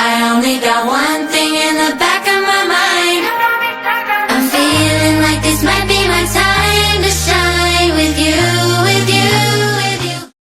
I only got one thing in the back of my mind. I'm feeling like this might be my time to shine with you.